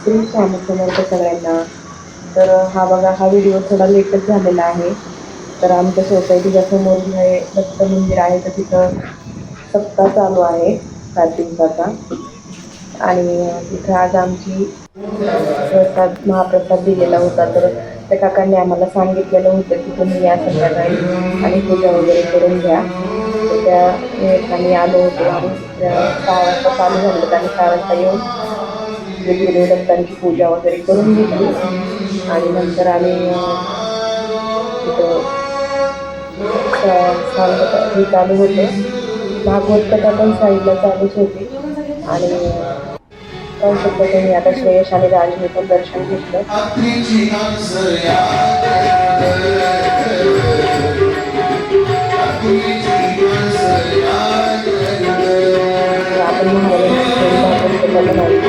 श्री स्वामी समर्थ सगळ्यांना. तर हा बघा, हा व्हिडिओ थोडा लेटच झालेला आहे. तर आमच्या सोसायटीच्या समोर जे दत्त मंदिर आहे तर तिथं सप्ताह चालू आहे 7 दिवसाचा. आणि तिथं आज आमची महाप्रसाद दिलेला होता. तर त्या काकांनी आम्हाला सांगितलेलं होतं की तुम्ही या संध्याकाळी आणि पूजा वगैरे करून घ्या. तर त्या आम्ही आलो होतो आणि 6 वाजता चालू झालं आणि 6 वाजता येऊन वेगवेगळ्या दत्तांची पूजा वगैरे करून घेतली. आणि नंतर आम्ही तिथं हे चालू होतं, भागवत कथा पण साईडला चालूच होती. आणि पाहू शकता तुम्ही आता श्रेयश आणि राजने पण दर्शन घेतलं. आपण महाराजांची भागवत कथा बनवली.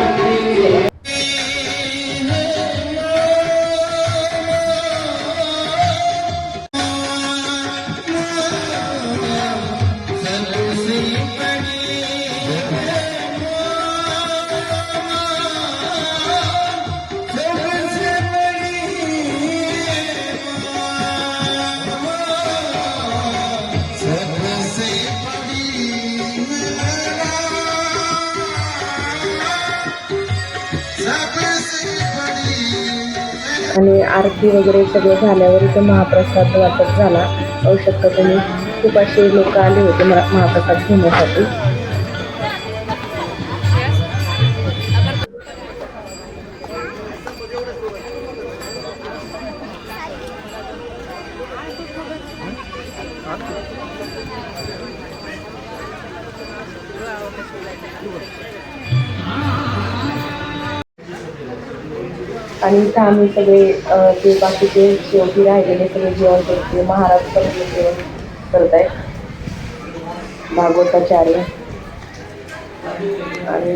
आणि आरती वगैरे सगळं झाल्यावर इथं महाप्रसाद वाटप झाला. पाहू शकता तुम्ही, खूप असे लोक आले होते महाप्रसाद घेण्यासाठी. आणि इथं आम्ही सगळे जे बाकीचे शेवटी राहिलेले सगळे जेवण करते. महाराज पण जेवण करत आहेत, भागवताचार्य. आणि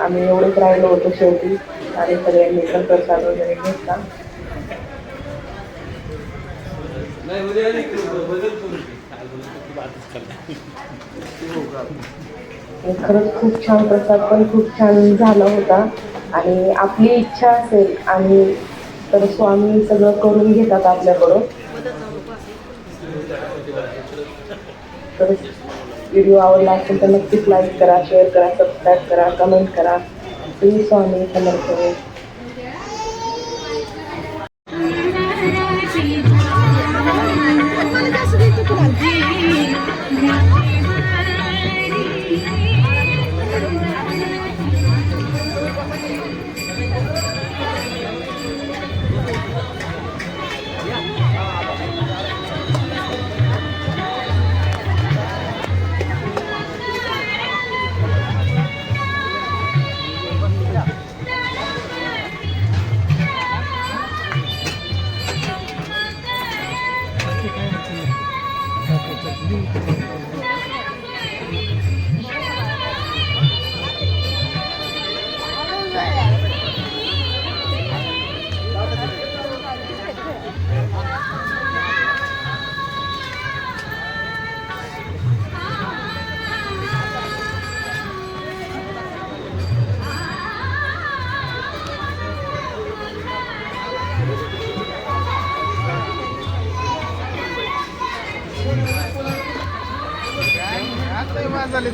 आम्ही एवढंच राहिलो होतो शेवटी. आणि सगळ्यांनी पण प्रसाद वगैरे घेतला. खरंच खूप छान प्रसाद पण खूप छान झाला होता. आणि आपली इच्छा असेल आणि तर स्वामी सगळं करून घेतात आपल्याकडून. तर व्हिडिओ आवडला असेल तर नक्कीच लाईक करा, शेअर करा, सबस्क्राईब करा, कमेंट करा. श्री स्वामी समर्थ. झाले